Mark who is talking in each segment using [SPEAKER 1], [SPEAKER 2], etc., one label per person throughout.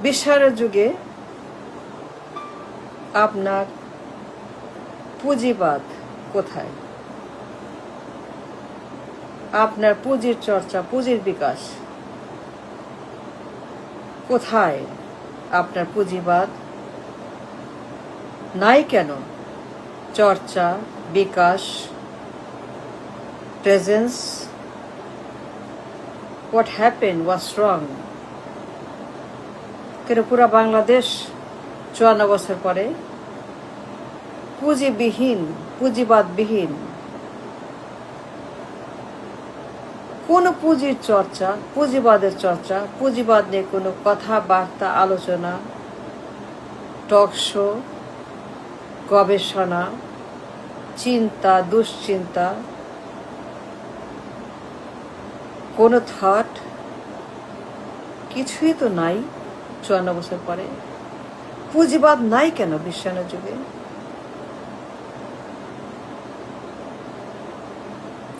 [SPEAKER 1] বিশ্বায়নের যুগে আপনার পুঁজিবাদ কোথায়? আপনার পুঁজির চর্চা, পুঁজির বিকাশ কোথায়? আপনার পুঁজিবাদ নাই কেন? চর্চা, বিকাশ, presence, what happened, what's wrong? কেন পুরা বাংলাদেশ 54 বছর পরে পুঁজিবিহীন, পুঁজিবাদবিহীন, কোনো পুঁজির চর্চা, পুঁজিবাদের চর্চা, পুঁজিবাদ নিয়ে কোনো কথাবার্তা, আলোচনা, টক শো, গবেষণা, চিন্তা, দুশ্চিন্তা, কোনো থট কিছুই তো নাই 54 বছর পরে। পুঁজিবাদ নাই কেন বিশ্বায়নের যুগে?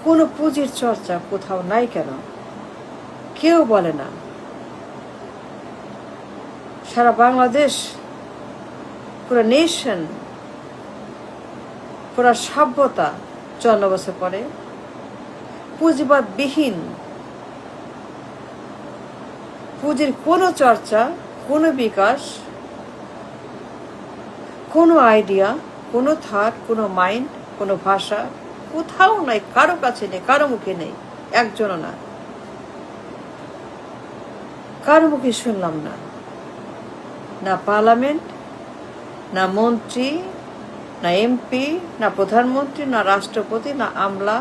[SPEAKER 1] কোনো পুঁজির চর্চা কোথাও নাই কেন? কেউ বলে না। সারা বাংলাদেশ, পুরো নেশন, পুরো সভ্যতা 54 বছর পরে পুঁজিবাদবিহীন, পুঁজির কোনো চর্চা, কোনো বিকাশ, কোনো আইডিয়া, কোনো থট, কোনো মাইন্ড, কোনো ভাষা কোথাও নাই, কারো কাছে নেই, কারো মুখে নেই, একজনও না, কারো মুখে শুনলাম না। না পার্লামেন্ট, না মন্ত্রী, না এমপি, না প্রধানমন্ত্রী, না রাষ্ট্রপতি, না আমলা,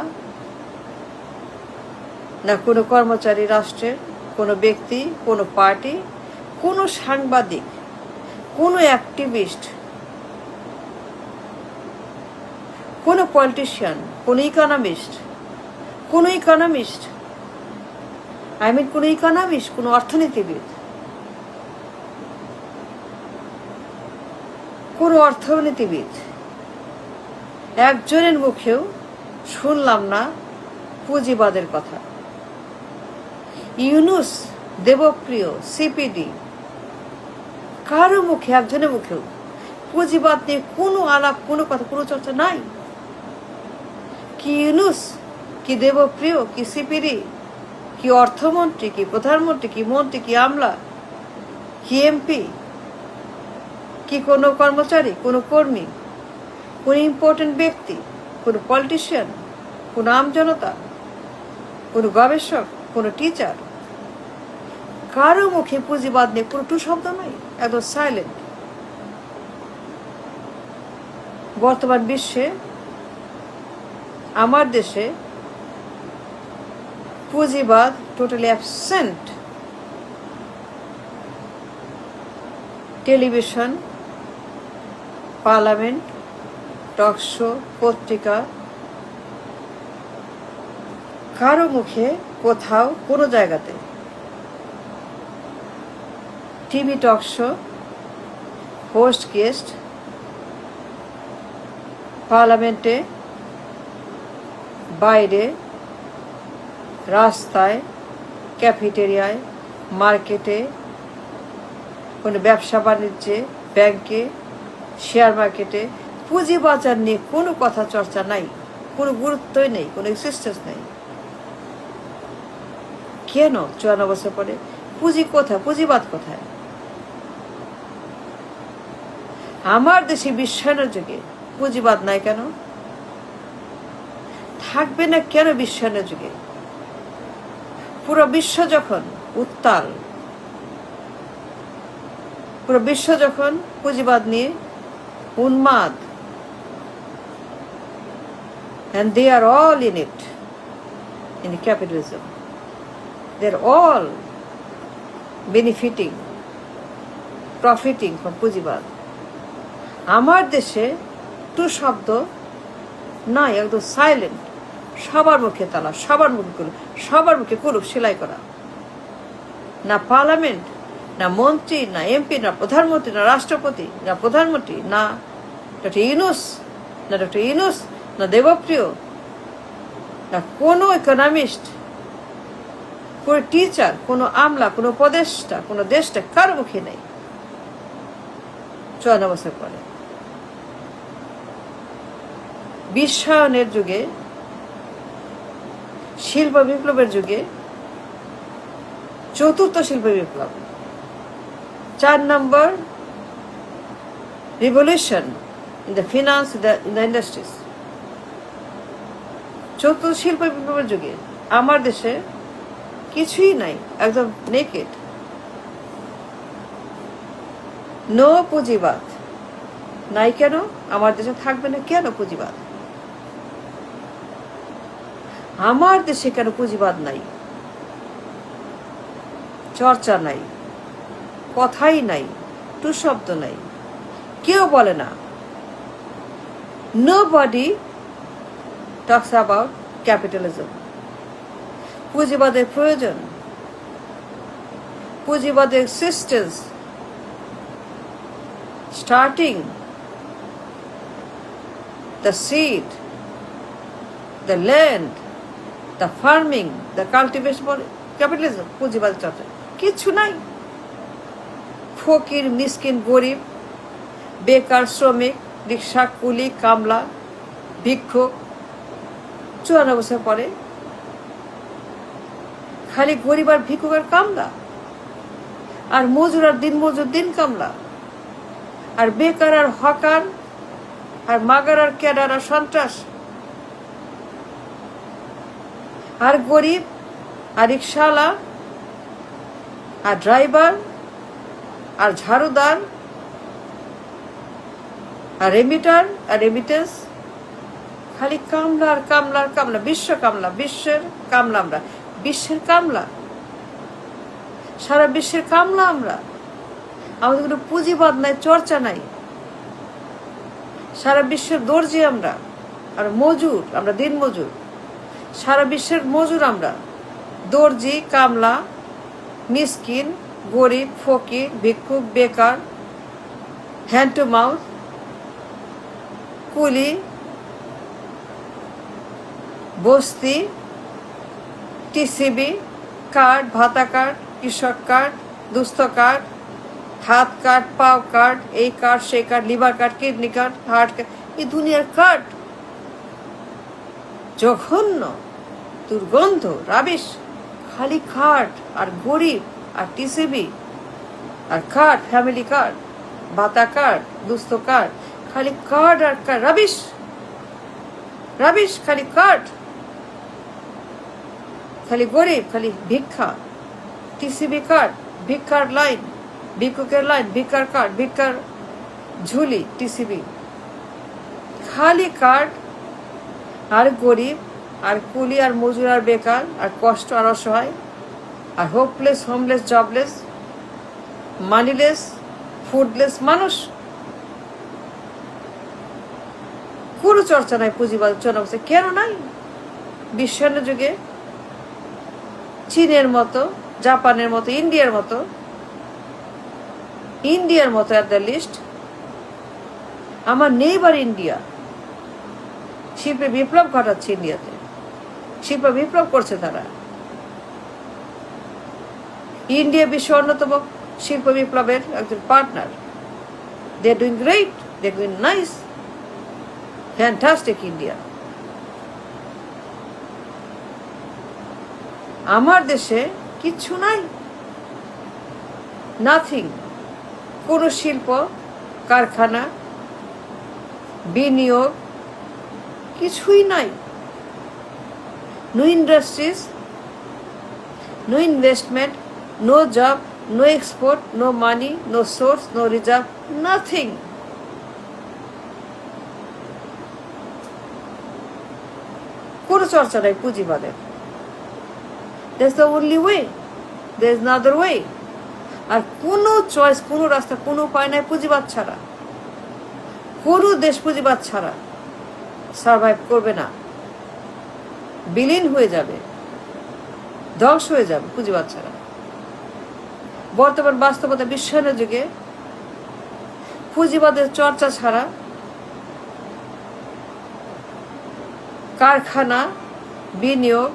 [SPEAKER 1] না কোনো কর্মচারী রাষ্ট্রের, কোনো ব্যক্তি, কোনো পার্টি, কোনো সাংবাদিক, কোনো অ্যাক্টিভিস্ট, কোনো পলিটিশিয়ান, কোনো ইকোনমিস্ট, কোনো অর্থনীতিবিদ, কোনো অর্থনীতিবিদ একজনের মুখেও শুনলাম না পুঁজিবাদের কথা। ইউনুস, দেবপ্রিয়, সিপিডি, কারো মুখে, একজনের মুখেও পুঁজিবাদ নিয়ে কোনো আলাপ, কোনো কথা, কোনো চর্চা নাই। কি ইউনুস, কি দেবপ্রিয়, কি সিপিডি, কি অর্থমন্ত্রী, কি প্রধানমন্ত্রী, কি মন্ত্রী, কি আমলা, কি এমপি, কি কোনো কর্মচারী, কোনো কর্মী, কোনো ইম্পর্টেন্ট ব্যক্তি, কোনো পলিটিশিয়ান, কোনো আমজনতা, কোনো গবেষক, কোনো টিচার, কারো মুখে পুঁজিবাদ নিয়ে কোনো টু শব্দ নাই, একদম সাইলেন্ট। বর্তমান বিশ্বে, আমার দেশে পুঁজিবাদ totally absent. Television, parliament, talk show, পত্রিকা, কারো মুখে কোথাও, কোনো জায়গাতে, TV talk show, host guest, পার্লামেন্টে, বাইরে, রাস্তায়, ক্যাফেটেরিয়ায়, মার্কেটে, কোনো ব্যবসা বাণিজ্যে, ব্যাংকে, শেয়ার মার্কেটে পুঁজি বাজার নিয়ে কোনো কথা চর্চা নাই, কোনো গুরুত্বই নেই, কোনো এক্সিস্টেন্স নেই। কেন 54 বছর পরে? পুঁজি কোথায়? পুঁজিবাদ কোথায়? আমার দেশে বিশ্বায়নের যুগে পুঁজিবাদ নাই কেন? থাকবে না কেন বিশ্বায়নের যুগে? পুরো বিশ্ব যখন উত্তাল, পুরো বিশ্ব যখন পুঁজিবাদ নিয়ে উন্মাদ, and they are all in it, in capitalism. They're all benefiting, profiting from পুঁজিবাদ। আমার দেশে টু শব্দ নাই, একদম সাইলেন্ট। সবার মুখে তালা, সবার মুখে কুলুপ, সবার মুখে কুলুপ সেলাই করা। না পার্লামেন্ট, না মন্ত্রী, না এমপি, না প্রধানমন্ত্রী, না রাষ্ট্রপতি, না প্রধানমন্ত্রী, না ডক্টর ইউনুস, না দেবপ্রিয়, না কোনো ইকোনমিস্ট, কোনো টিচার, কোনো আমলা, কোনো উপদেষ্টা, কোনো দেশটা কারো মুখে নেই 54 বছর পরে। বিশ্বায়নের যুগে, শিল্প বিপ্লবের যুগে, চতুর্থ শিল্প বিপ্লব, 4 নম্বর revolution in the finance, in the industries, চতুর্থ শিল্প বিপ্লবের যুগে আমার দেশে কিছুই নাই, একদম নেকেড। নো পুঁজিবাদ নাই। কেন আমার দেশে থাকবে না? কেন পুঁজিবাদ আমার দেশে? কেন পুঁজিবাদ নাই? চর্চা নাই, কথাই নাই, টু শব্দ নাই, কেউ বলে না। Nobody talks about capitalism. পুঁজিবাদের প্রয়োজন, পুঁজিবাদের existence, starting the seed, the land, the farming, the cultivation for capitalism, পুঁজিবাদ চর্চা কিচ্ছু নাই। ফকির, মিসকিন, গরিব, বেকার, শ্রমিক, রিক্সা, কুলি, কামলা, ভিক্ষুক 54 বছর পরে খালি গরিব আর ভিক্ষুক আর কামলা, আর মজুর আর দিন মজুর, দিন কামলা, আর বেকার আর হকার, আর মাগার আর ক্যাডার আর সন্ত্রাস, আর গরিব আর রিক্সাওয়ালা আর ড্রাইভার আর ঝাড়ুদার আর রেমিটার আর রেমিটেন্স, খালি কামলা আর কামলা আর কামলা। বিশ্ব কামলা, বিশ্বের কামলা আমরা, বিশ্বের কামলা, সারা বিশ্বের কামলা আমরা। আমাদের কোনো পুঁজিবাদ নাই, চর্চা নাই। সারা বিশ্বের দর্জি আমরা, আর মজুর আমরা, দিন মজুর। সারা বিশ্বের মজুর আমরা, দর্জি, কামলা, মিসকিন, গরিব, ফকির, ভিক্ষুক, বেকার, হ্যান্ড টু মাউথ, কুলি, বস্তি, টিসিবি কার্ড, ভাতা কার্ড, কৃষক কার্ড, দুস্থ কার্ড, হাত কার্ড, পাও কার্ড, এই কার্ড, সেই card, liver card, kidney card, heart card, এই দুনিয়ার কার্ড। জঘন্য, দুর্গন্ধ, রাবিশ, খালি কার্ড আর গরিব আর টিসিবি আর কার্ড, ফ্যামিলি কার্ড, ভাতা কার্ড, দুস্থ কার্ড, খালি কার্ড আর কার্ড, রাবিশ, রাবিশ, খালি কার্ড, খালি গরিব, খালি ভিক্ষা, টিসিবি কার্ড, ভিক্ষার লাইন, ভিক্ষুকের লাইন, ভিক্ষার কার্ড, ভিক্ষার ঝুলি, টিসিবি, খালি কার্ড আর গরিব আর কুলি আর মজুর আর বেকার আর কষ্ট আর অসহায় আর হোপলেস, হোমলেস, জবলেস, মানিলেস, ফুডলেস মানুষ। কোনো চর্চা নাই পুঁজিবাদ চর্চা। কেন নাই? বিশ্বায়ন যুগে চীনের মতো, জাপানের মতো, ইন্ডিয়ার মতো অ্যাট দ্য লিস্ট, আমার নেইবার ইন্ডিয়া শিল্পে বিপ্লব ঘটাচ্ছে। ইন্ডিয়াতে শিল্প বিপ্লব করছে তারা। ইন্ডিয়া বিশ্ব অন্যতম শিল্প বিপ্লবের একজন partner. They are doing great, they are doing nice, fantastic India. আমার দেশে কিচ্ছু নাই, নাথিং। কোনো শিল্প কারখানা, বিনিয়োগ কিছুই নাই। No industries, no investment, no job, no export, no money, no source, no reserve, nothing. কোনো চর্চা নাই পুঁজিবাদের। That's the only way. There is no other way. আর কোনো চয়েস, কোনো রাস্তা, কোনো উপায় নাই পুঁজিবাদ ছাড়া। কোনো দেশ পুঁজিবাদ ছাড়া সার্ভাইভ করবে না, বিলীন হয়ে যাবে, ধ্বংস হয়ে যাবে পুঁজিবাদ ছাড়া। বর্তমান বাস্তবতা বিশ্বায়নের যুগে পুঁজিবাদের চর্চা ছাড়া কারখানা, বিনিয়োগ,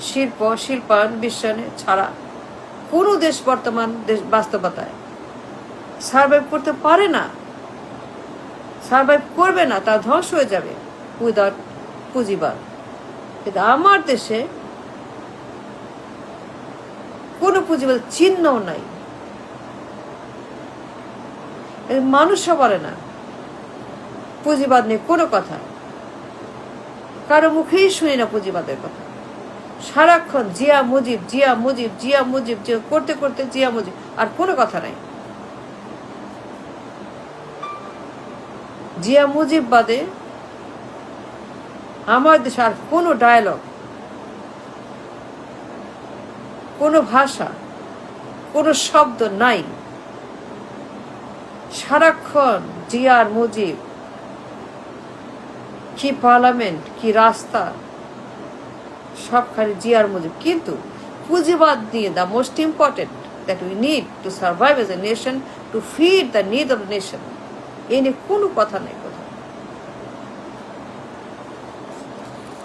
[SPEAKER 1] শিল্প শিল্পায়ন বিশ্বায়নে ছাড়া কোনো দেশ বর্তমান দেশ বাস্তবতায় সার্ভাইভ করতে পারে না, সার্ভাইভ করবে না, তা ধ্বংস হয়ে যাবে উইদাউট পুঁজিবাদ। কিন্তু আমার দেশে কোনো পুঁজিবাদ চিহ্নও নাই, মানুষও বলে না পুঁজিবাদ নিয়ে কোনো কথা, কারো মুখেই শুনি না পুঁজিবাদের কথা। সারাক্ষণ জিয়া মুজিব জিয়া মুজিব জিয়া মুজিব করতে করতে জিয়া মুজিব, আর কোনো কথা নাই। জিয়া মুজিব বাদে আমার দেশে আর কোনো ডায়ালগ, কোনো ভাষা, কোনো শব্দ নাই। সারাক্ষণ জিয়ার মুজিব, কি পার্লামেন্ট, কি রাস্তা, সবখানে জিয়ার মুজিব। কিন্তু পুঁজিবাদ নিয়ে the most important that we need to survive as a nation, to feed the need of the nation, এ নিয়ে কোনো কথা নেই।